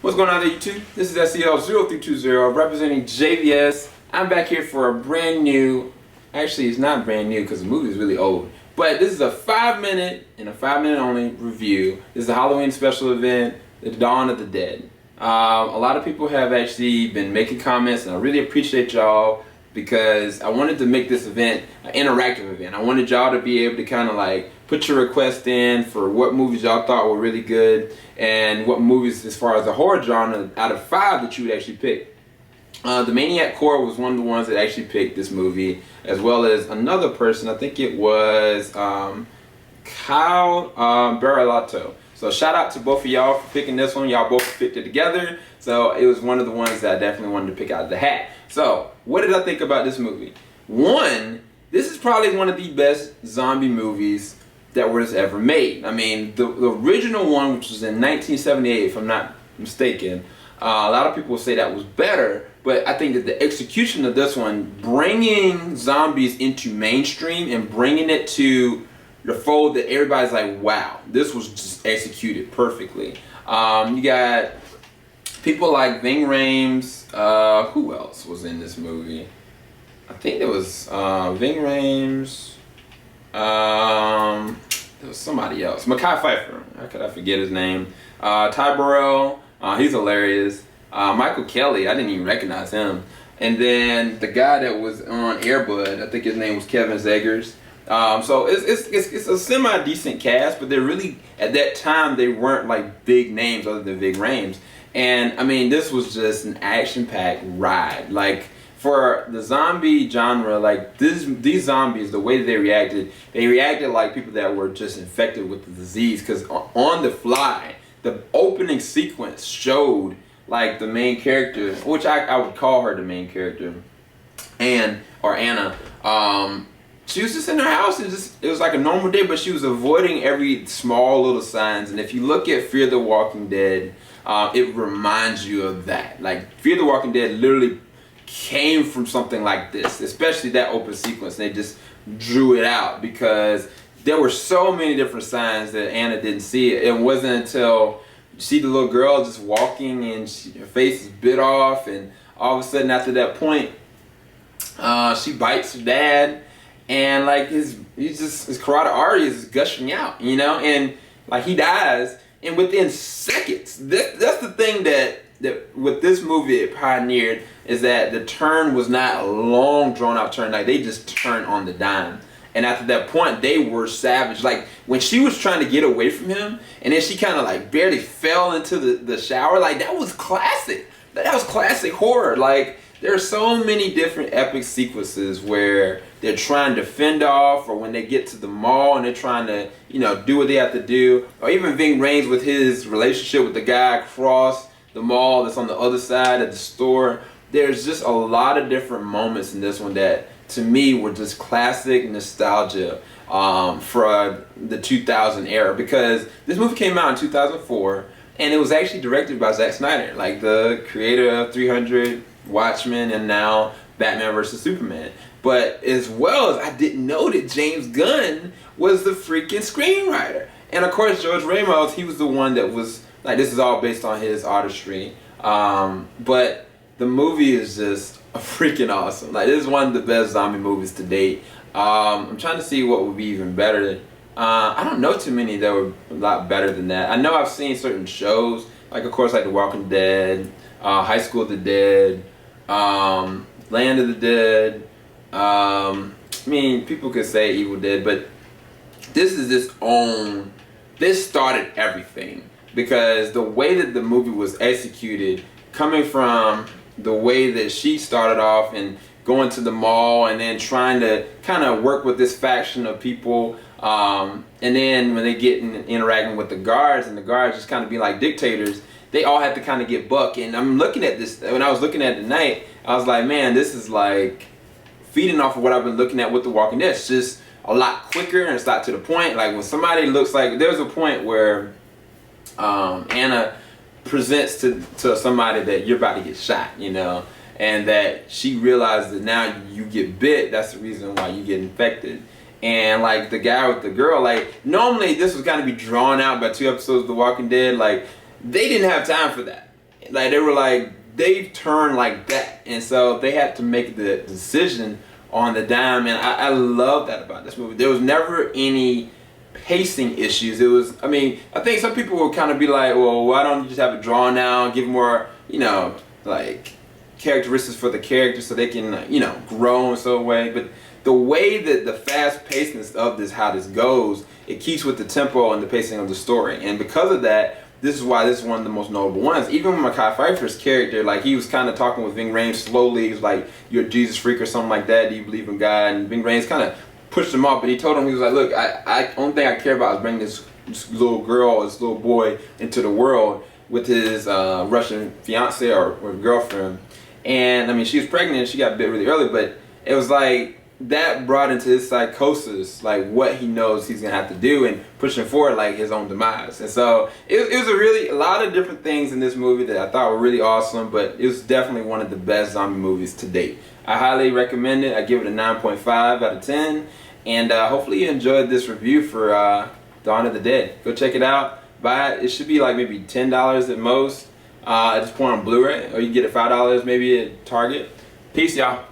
What's going on there, YouTube? This is SEL0320 representing JVS. I'm back here for a brand new, actually it's not brand new because the movie is really old, but this is a 5-minute and a 5-minute only review. This is a Halloween special event, The Dawn of the Dead. A lot of people have actually been making comments, and I really appreciate y'all because I wanted to make this event an interactive event. I wanted y'all to be able to kind of like put your request in for what movies y'all thought were really good and what movies as far as the horror genre out of 5 that you would actually pick. The Maniac Core was one of the ones that actually picked this movie, as well as another person. I think it was Kyle Barilato. So shout out to both of y'all for picking this one. Y'all both picked it together. So it was one of the ones that I definitely wanted to pick out of the hat. So what did I think about this movie? One, this is probably one of the best zombie movies that was ever made. I mean, the original one, which was in 1978, if I'm not mistaken, a lot of people will say that was better, but I think that the execution of this one, bringing zombies into mainstream and bringing it to the fold that everybody's like, wow, this was just executed perfectly. You got people like Ving Rhames. Who else was in this movie? I think there was Ving Rhames. There was somebody else. Mekhi Phifer. How could I forget his name? Ty Burrell. He's hilarious. Michael Kelly. I didn't even recognize him. And then the guy that was on Air Bud, I think his name was Kevin Zegers. So it's a semi-decent cast, but they're really, at that time, they weren't like big names other than Ving Rhames. And I mean, this was just an action-packed ride. Like, for the zombie genre, like these zombies, the way they reacted like people that were just infected with the disease. Because on the fly, the opening sequence showed like the main character, which I would call her the main character, Anna. She was just in her house, and it was like a normal day, but she was avoiding every small little signs. And if you look at Fear the Walking Dead, it reminds you of that. Like, Fear the Walking Dead literally came from something like this, especially that open sequence. They just drew it out because there were so many different signs that Anna didn't see. It wasn't until you see the little girl just walking and her face is bit off, and all of a sudden after that point, she bites her dad. And like his carotid artery is gushing out, you know, and like he dies, and within seconds. That's the thing that with this movie it pioneered, is that the turn was not a long drawn out turn. Like, they just turned on the dime, and after that point they were savage. Like when she was trying to get away from him, and then she kind of like barely fell into the shower. Like, that was classic. That was classic horror. Like, there are so many different epic sequences where they're trying to fend off, or when they get to the mall and they're trying to, you know, do what they have to do. Or even Ving Rhames with his relationship with the guy across the mall that's on the other side of the store. There's just a lot of different moments in this one that, to me, were just classic nostalgia for the 2000 era. Because this movie came out in 2004, and it was actually directed by Zack Snyder, like the creator of 300, Watchmen, and now Batman vs. Superman. But as well as, I didn't know that James Gunn was the freaking screenwriter. And of course, George Ramos, he was the one that was, like, this is all based on his artistry. But the movie is just freaking awesome. Like, this is one of the best zombie movies to date. I'm trying to see what would be even better. I don't know too many that were a lot better than that. I know I've seen certain shows, like, of course, like The Walking Dead, High School of the Dead, Land of the Dead. I mean, people could say Evil Dead, but this is its own. This started everything, because the way that the movie was executed, coming from the way that she started off and going to the mall and then trying to kind of work with this faction of people, and then when they get interacting with the guards, and the guards just kind of be like dictators, they all have to kind of get buck. And I'm looking at this, when I was looking at it tonight, I was like, man, this is like feeding off of what I've been looking at with The Walking Dead. It's just a lot quicker, and it's not to the point. Like, when somebody looks like, there's a point where Anna presents to somebody that you're about to get shot, you know, and that she realizes that now you get bit, that's the reason why you get infected. And like the guy with the girl, like, normally this was kind of be drawn out by 2 episodes of The Walking Dead. Like, they didn't have time for that. Like they were like, they've turned like that, and so they had to make the decision on the dime. And I love that about this movie. There was never any pacing issues. It was, I mean, I think some people will kind of be like, well, why don't you just have it drawn out, give more, you know, like characteristics for the characters so they can, you know, grow in some way. But the way that the fast pacedness of this, how this goes, it keeps with the tempo and the pacing of the story. And because of that, this is why this is one of the most notable ones. Even with Mekhi Phifer's character, like he was kind of talking with Ving Rhames slowly. He was like, "You're a Jesus freak or something like that. Do you believe in God?" And Ving Rhames kind of pushed him off, but he told him, he was like, "Look, I only thing I care about is bringing this little girl, this little boy into the world with his Russian fiance or girlfriend." And I mean, she was pregnant. She got bit really early, but it was like that brought into his psychosis, like what he knows he's gonna have to do and pushing forward like his own demise. And so it was a lot of different things in this movie that I thought were really awesome, but it was definitely one of the best zombie movies to date. I highly recommend it. I give it a 9.5 out of 10, and hopefully you enjoyed this review for Dawn of the Dead. Go check it out, buy it. It should be like maybe $10 at most at this point on Blu-ray, or you can get it $5 maybe at Target. Peace, y'all.